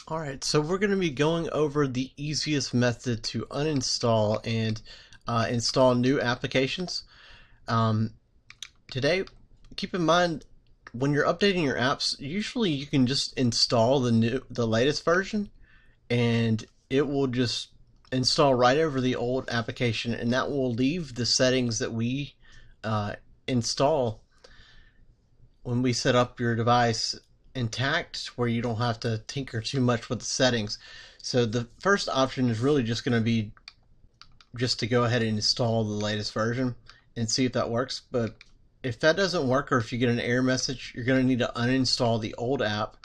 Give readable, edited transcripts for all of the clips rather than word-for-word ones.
Alright, so we're going to be going over the easiest method to uninstall and install new applications. Um, Today, keep in mind when you're updating your apps, usually you can just install the latest version, and it will just install right over the old application, and that will leave the settings that we install when we set up your device intact, where you don't have to tinker too much with the settings. So the first option is really just going to be just to go ahead and install the latest version and see if that works. But if that doesn't work, or if you get an error message, you're going to need to uninstall the old app.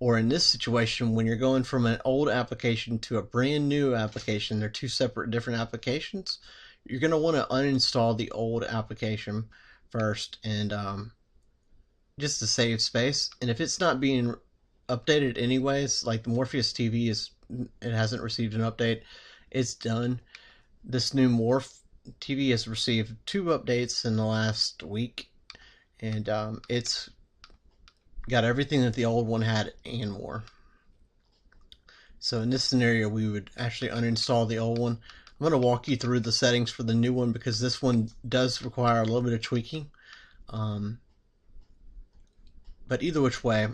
Or in this situation, when you're going from an old application to a brand new application, they're two separate different applications. You're going to want to uninstall the old application first, and just to save space. And if it's not being updated anyways, like the Morpheus TV it hasn't received an update, it's done. This new Morph TV has received 2 updates in the last week, and it's got everything that the old one had and more. So in this scenario, we would actually uninstall the old one. I'm going to walk you through the settings for the new one, because this one does require a little bit of tweaking. But either which way,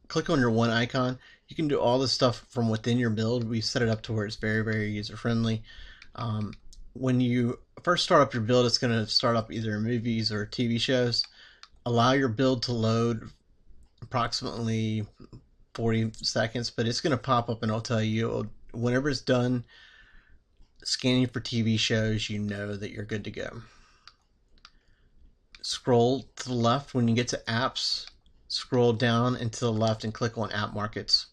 click on your one icon. You can do all this stuff from within your build. We set it up to where it's very, very user-friendly. When you first start up your build, it's going to start up either movies or TV shows. Allow your build to load approximately 40 seconds, but it's going to pop up and it'll tell you whenever it's done scanning for TV shows, you know that you're good to go. Scroll to the left when you get to apps, scroll down and to the left and click on app markets.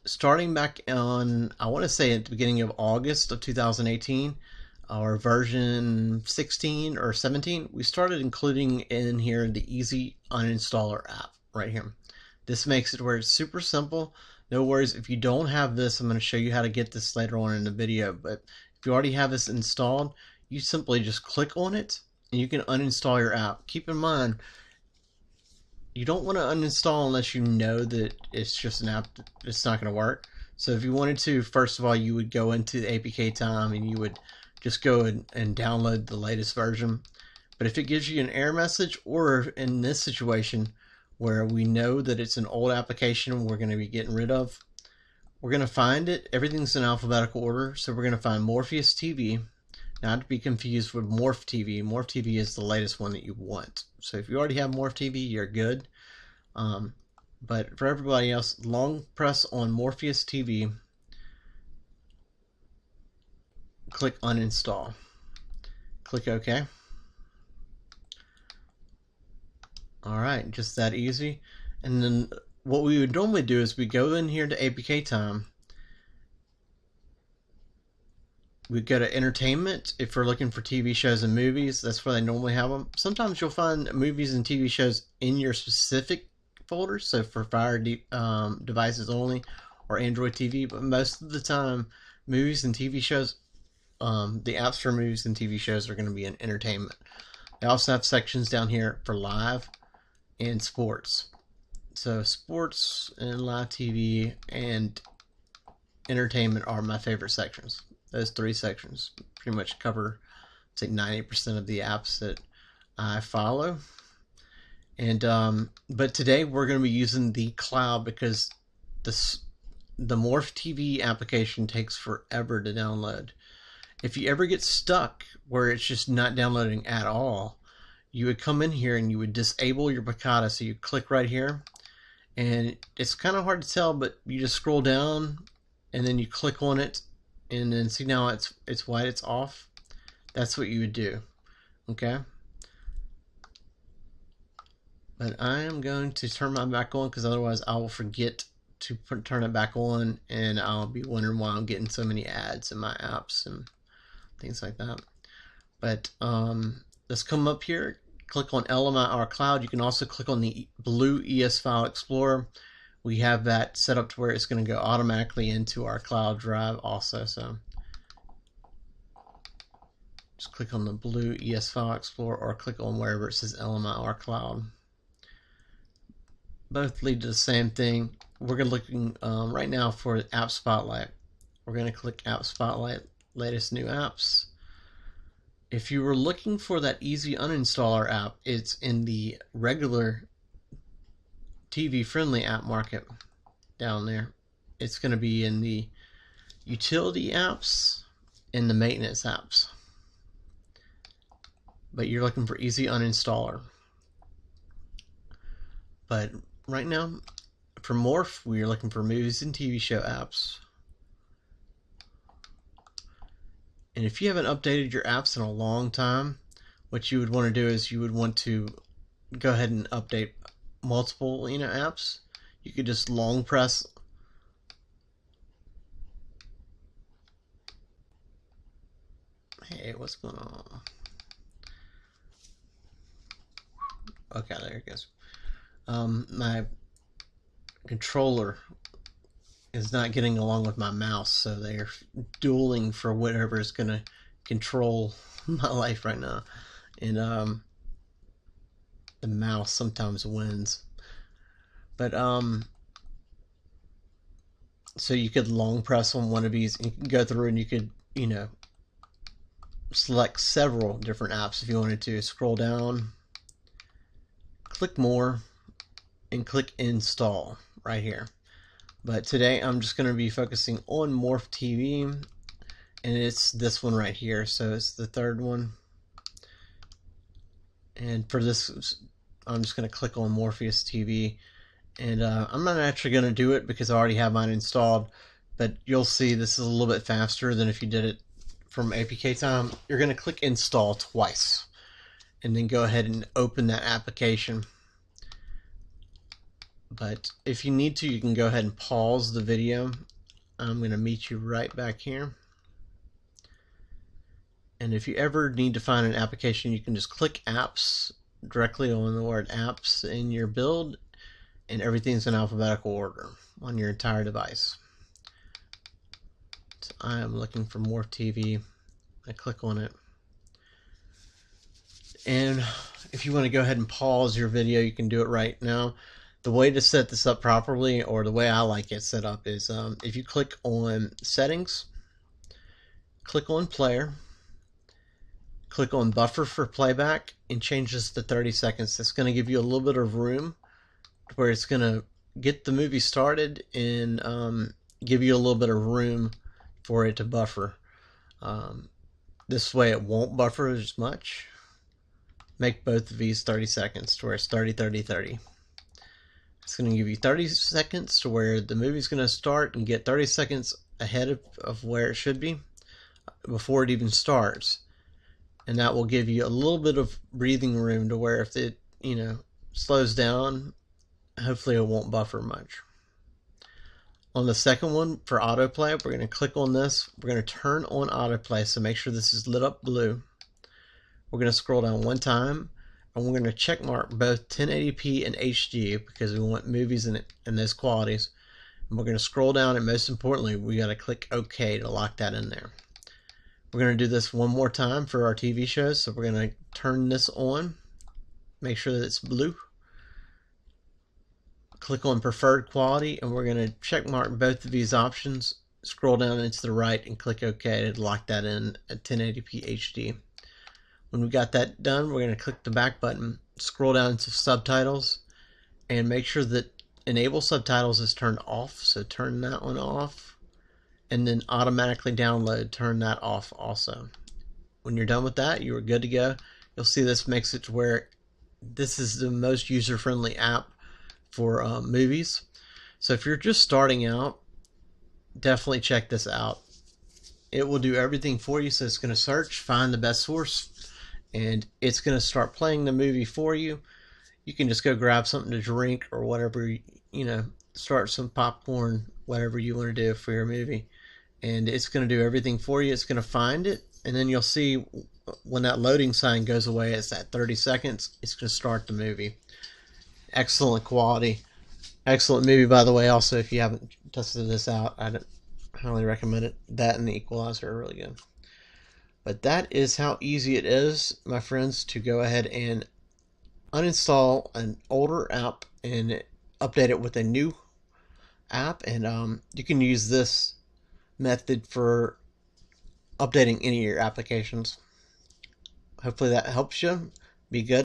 Starting back on, I want to say at the beginning of August of 2018, or version 16 or 17, we started including in here the Easy Uninstaller app right here. This makes it where it's super simple. No worries, if you don't have this, I'm going to show you how to get this later on in the video, but if you already have this installed, you simply just click on it and you can uninstall your app. Keep in mind, you don't want to uninstall unless you know that it's just an app that's not going to work. So if you wanted to, first of all, you would go into the APK time and you would just go and download the latest version. But if it gives you an error message, or in this situation where we know that it's an old application we're going to be getting rid of, we're going to find it. Everything's in alphabetical order, so we're going to find Morpheus TV, not to be confused with Morph TV. Morph TV is the latest one that you want. So if you already have Morph TV, you're good. But for everybody else, long press on Morpheus TV, click uninstall, click OK. Alright, just that easy. And then what we would normally do is we go in here to APK time. We go to entertainment if we're looking for TV shows and movies. That's where they normally have them. Sometimes you'll find movies and TV shows in your specific folder, so for Fire devices only or Android TV, but most of the time movies and TV shows, the apps for movies and TV shows are going to be in entertainment. They also have sections down here for live and sports. So sports and live TV and entertainment are my favorite sections. Those 3 sections pretty much cover, say, 90% of the apps that I follow. And but today we're going to be using the cloud, because the Morph TV application takes forever to download. If you ever get stuck where it's just not downloading at all, you would come in here and you would disable your Picata. So you click right here, and it's kind of hard to tell, but you just scroll down and then you click on it, and then see now it's white, it's off. That's what you would do. Okay. But I am going to turn mine back on, because otherwise I will forget to turn it back on, and I'll be wondering why I'm getting so many ads in my apps and things like that. But let's come up here, click on LMIR Cloud. You can also click on the blue ES File Explorer. We have that set up to where it's going to go automatically into our cloud drive also. So just click on the blue ES File Explorer, or click on wherever it says LMIR Cloud. Both lead to the same thing. we're going to looking right now for App Spotlight. We're going to click App Spotlight, latest new apps. If you were looking for that easy uninstaller app, it's in the regular TV friendly app market down there. It's going to be in the utility apps and the maintenance apps. But you're looking for easy uninstaller. But right now, for Morph, we're looking for movies and TV show apps. And if you haven't updated your apps in a long time, what you would want to do is you would want to go ahead and update multiple apps. You could just long press hey, what's going on? Okay, there it goes. My controller is not getting along with my mouse, so they're dueling for whatever is going to control my life right now. And the mouse sometimes wins. But so you could long press on one of these and you can go through and you could, select several different apps if you wanted to. Scroll down, click more, and click install right here. But today I'm just going to be focusing on Morph TV, and it's this one right here. So it's the third one. And for this, I'm just going to click on Morpheus TV. And I'm not actually going to do it because I already have mine installed. But you'll see this is a little bit faster than if you did it from APK time. You're going to click install twice. And then go ahead and open that application. But if you need to, you can go ahead and pause the video. I'm going to meet you right back here. And if you ever need to find an application, you can just click apps directly on the word apps in your build, and everything's in alphabetical order on your entire device. So I am looking for Morph TV. I click on it. And if you want to go ahead and pause your video, you can do it right now. The way to set this up properly, or the way I like it set up, is if you click on settings, click on player, click on buffer for playback, and change this to 30 seconds. That's going to give you a little bit of room where it's going to get the movie started and give you a little bit of room for it to buffer. This way it won't buffer as much. Make both of these 30 seconds to where it's 30, 30, 30. It's going to give you 30 seconds to where the movie's going to start and get 30 seconds ahead of where it should be before it even starts. And that will give you a little bit of breathing room to where if it, slows down, hopefully it won't buffer much. On the second one, for autoplay, we're going to click on this. We're going to turn on autoplay, so make sure this is lit up blue. We're going to scroll down one time, and we're going to check mark both 1080p and HD because we want movies in those qualities. And we're going to scroll down, and most importantly, we got to click OK to lock that in there. We're going to do this one more time for our TV shows, so we're going to turn this on, make sure that it's blue. Click on preferred quality, and we're going to check mark both of these options, scroll down and to the right, and click OK to lock that in at 1080p HD. When we got that done, we're going to click the back button, scroll down to subtitles, and make sure that enable subtitles is turned off, so turn that one off, and then automatically download, turn that off also. When you're done with that, you are good to go. You'll see this makes it to where this is the most user-friendly app for movies. So if you're just starting out, definitely check this out. It will do everything for you. So it's going to search, find the best source, and it's going to start playing the movie for you. You can just go grab something to drink or whatever, start some popcorn, whatever you want to do for your movie. And it's going to do everything for you. It's going to find it, and then you'll see when that loading sign goes away, it's at 30 seconds, it's going to start the movie. Excellent quality. Excellent movie, by the way. Also, if you haven't tested this out, I'd highly recommend it. That and the Equalizer are really good. But that is how easy it is, my friends, to go ahead and uninstall an older app and update it with a new app, and you can use this method for updating any of your applications. Hopefully that helps you. Be good.